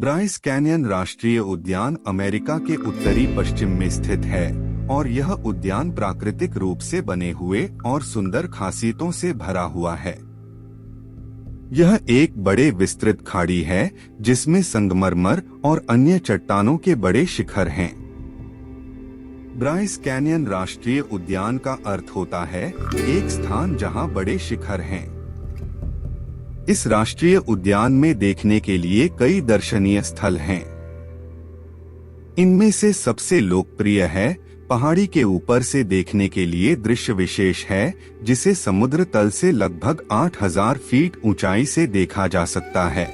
Bryce canyon राष्ट्रीय उद्यान America के उत्तरी पश्चिम में स्थित है और यह उद्यान प्राकृतिक रूप से बने हुए और सुंदर खासियतों से भरा हुआ है। यह एक बड़े विस्तृत खाड़ी है जिसमें संगमरमर और अन्य चट्टानों के बड़े शिखर हैं। ब्राइस कैनियन राष्ट्रीय उद्यान का अर्थ होता है एक स्थान जहां बड़े शिखर हैं। इस राष्ट्रीय उद्यान में देखने के लिए कई दर्शनीय स्थल हैं। इनमें से सबसे लोकप्रिय है पहाड़ी के ऊपर से देखने के लिए दृश्य विशेष है जिसे समुद्र तल से लगभग 8000 फीट ऊंचाई से देखा जा सकता है।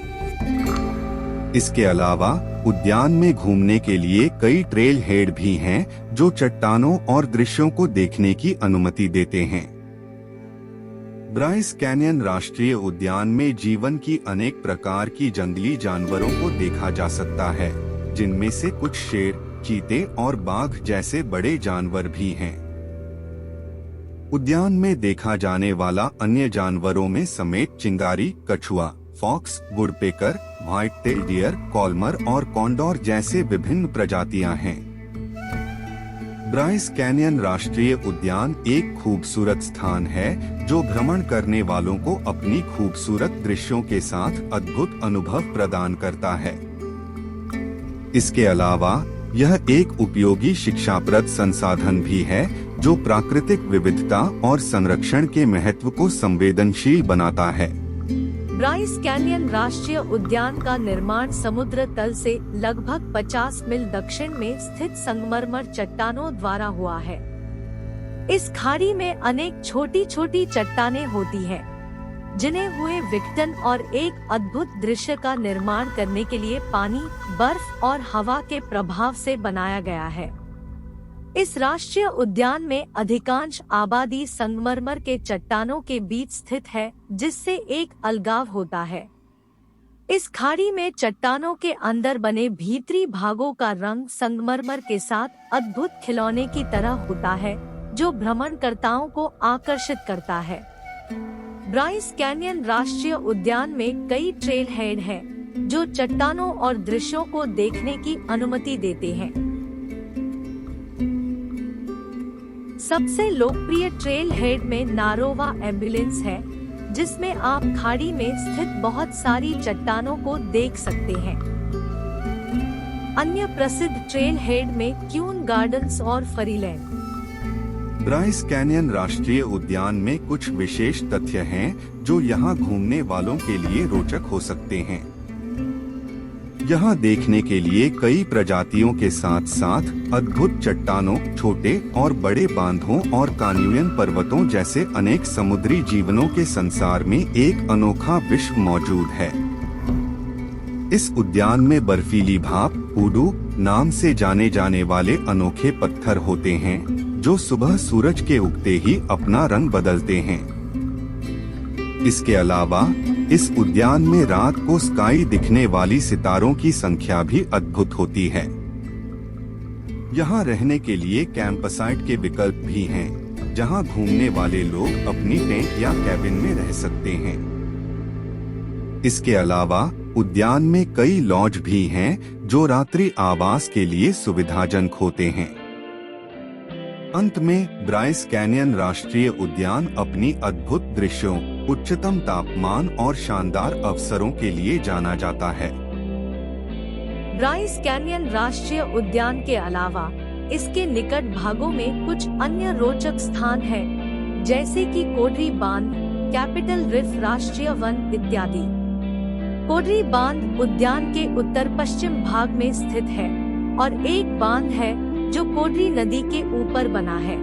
इसके अलावा उद्यान में घूमने के लिए कई ट्रेल हेड भी हैं जो चट्टानों और दृश्यों को देखने की अनुमति देते हैं। ब्राइस कैनियन राष्ट्रीय उद्यान में जीवन की अनेक प्रकार की जंगली जानवरों को देखा जा सकता है, जिनमें से कुछ शेर, चीते और बाघ जैसे बड़े जानवर भी हैं। उद्यान में देखा जाने वाला अन्य जानवरों में समेत चिंगारी, कछुआ, fox, woodpecker, white tail deer, कॉलमर और कॉन्डोर जैसे विभिन्न प्रजातियां हैं। ब्राइस कैनियन राष्ट्रीय उद्यान एक खूबसूरत स्थान है जो भ्रमण करने वालों को अपनी खूबसूरत दृश्यों के साथ अद्भुत अनुभव प्रदान करता है। इसके अलावा यह एक उपयोगी शिक्षाप्रद संसाधन भी है जो प्राकृतिक विविधता और संरक्षण के महत्व को संवेदनशील बनाता है। ब्राइस कैनियन राष्ट्रीय उद्यान का निर्माण समुद्र तल से लगभग 50 मील दक्षिण में स्थित संगमरमर चट्टानों द्वारा हुआ है। इस खाड़ी में अनेक छोटी छोटी चट्टानें होती हैं, जिन्हें हुए विघटन और एक अद्भुत दृश्य का निर्माण करने के लिए पानी, बर्फ और हवा के प्रभाव से बनाया गया है। इस राष्ट्रीय उद्यान में अधिकांश आबादी संगमरमर के चट्टानों के बीच स्थित है, जिससे एक अलगाव होता है। इस खाड़ी में चट्टानों के अंदर बने भीतरी भागों का रंग संगमरमर के साथ अद्भुत खिलौने की तरह होता है, जो भ्रमणकर्ताओं को आकर्षित करता है। ब्राइस कैनियन राष्ट्रीय उद्यान में कई ट्रेल हेड हैं, जो चट्टानों और दृश्यों को देखने की अनुमति देते हैं। सबसे लोकप्रिय ट्रेल हेड में नारोवा एम्बुलेंस है, जिसमें आप खाड़ी में स्थित बहुत सारी चट्टानों को देख सकते हैं। अन्य प्रसिद्ध ट्रेल हेड में क्यून गार्डन्स और फरीलैंड। ब्राइस कैनियन राष्ट्रीय उद्यान में कुछ विशेष तथ्य हैं जो यहाँ घूमने वालों के लिए रोचक हो सकते हैं। यहाँ देखने के लिए कई प्रजातियों के साथ साथ अद्भुत चट्टानों, छोटे और बड़े बांधों और कान्यूयन पर्वतों जैसे अनेक समुद्री जीवनों के संसार में एक अनोखा विश्व मौजूद है। इस उद्यान में बर्फीली भाप, हुडू नाम से जाने जाने वाले अनोखे पत्थर होते हैं जो सुबह सूरज के उगते ही अपना रंग बदलते हैं। इसके अलावा इस उद्यान में रात को स्काई दिखने वाली सितारों की संख्या भी अद्भुत होती है। यहाँ रहने के लिए कैंपसाइट के विकल्प भी हैं, जहाँ घूमने वाले लोग अपनी टेंट या कैबिन में रह सकते हैं। इसके अलावा उद्यान में कई लॉज भी हैं जो रात्रि आवास के लिए सुविधाजनक होते हैं। अंत में ब्राइस कैनियन राष्ट्रीय उद्यान अपनी अद्भुत दृश्यों, उच्चतम तापमान और शानदार अवसरों के लिए जाना जाता है। ब्राइस कैनियन राष्ट्रीय उद्यान के अलावा इसके निकट भागों में कुछ अन्य रोचक स्थान हैं, जैसे कि कोडरी बांध, कैपिटल रिफ राष्ट्रीय वन इत्यादि। कोडरी बांध उद्यान के उत्तर पश्चिम भाग में स्थित है और एक बांध है जो कोडरी नदी के ऊपर बना है।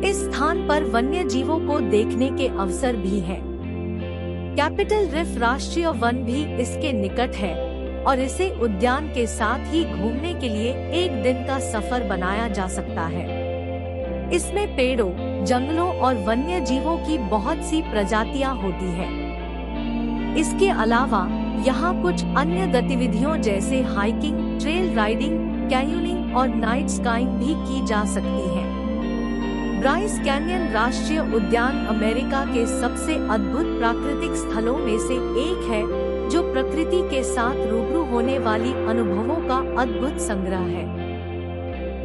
इस स्थान पर वन्य जीवों को देखने के अवसर भी हैं। कैपिटल रिफ राष्ट्रीय वन भी इसके निकट है और इसे उद्यान के साथ ही घूमने के लिए एक दिन का सफर बनाया जा सकता है। इसमें पेड़ों, जंगलों और वन्य जीवों की बहुत सी प्रजातियां होती हैं। इसके अलावा यहाँ कुछ अन्य गतिविधियों जैसे हाइकिंग, ट्रेल राइडिंग, कैन्योनिंग और नाइट स्काइंग भी की जा सकती है। ब्राइस कैनियन राष्ट्रीय उद्यान अमेरिका के सबसे अद्भुत प्राकृतिक स्थलों में से एक है, जो प्रकृति के साथ रूबरू होने वाली अनुभवों का अद्भुत संग्रह है।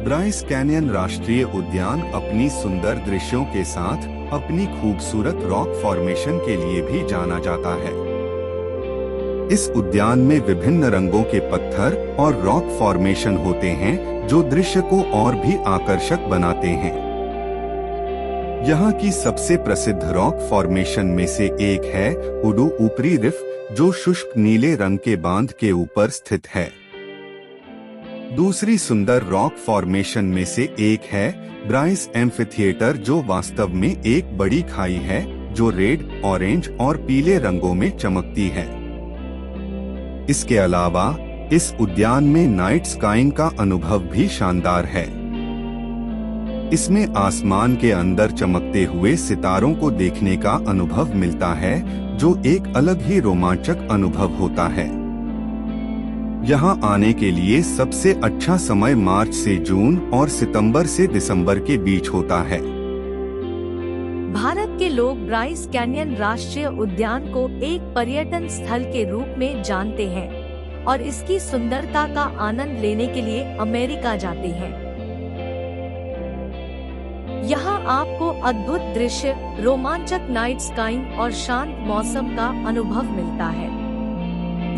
ब्राइस कैनियन राष्ट्रीय उद्यान अपनी सुंदर दृश्यों के साथ अपनी खूबसूरत रॉक फॉर्मेशन के लिए भी जाना जाता है। इस उद्यान में विभिन्न रंगों के पत्थर और रॉक फॉर्मेशन होते हैं जो दृश्य को और भी आकर्षक बनाते हैं। यहाँ की सबसे प्रसिद्ध रॉक फॉर्मेशन में से एक है उडू ऊपरी रिफ, जो शुष्क नीले रंग के बांध के ऊपर स्थित है। दूसरी सुंदर रॉक फॉर्मेशन में से एक है ब्राइस एम्फीथिएटर, जो वास्तव में एक बड़ी खाई है जो रेड, ऑरेंज और पीले रंगों में चमकती है। इसके अलावा इस उद्यान में नाइट स्काइंग का अनुभव भी शानदार है। इसमें आसमान के अंदर चमकते हुए सितारों को देखने का अनुभव मिलता है, जो एक अलग ही रोमांचक अनुभव होता है। यहाँ आने के लिए सबसे अच्छा समय मार्च से जून और सितंबर से दिसंबर के बीच होता है। भारत के लोग ब्राइस कैनियन राष्ट्रीय उद्यान को एक पर्यटन स्थल के रूप में जानते हैं और इसकी सुंदरता का आनंद लेने के लिए अमेरिका जाते हैं। यहाँ आपको अद्भुत दृश्य, रोमांचक नाइट स्काइंग और शांत मौसम का अनुभव मिलता है।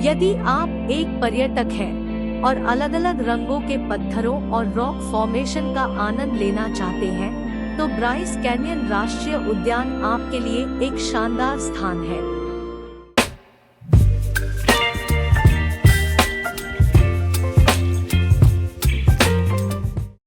यदि आप एक पर्यटक हैं और अलग-अलग रंगों के पत्थरों और रॉक फॉर्मेशन का आनंद लेना चाहते हैं, तो ब्राइस कैनियन राष्ट्रीय उद्यान आपके लिए एक शानदार स्थान है।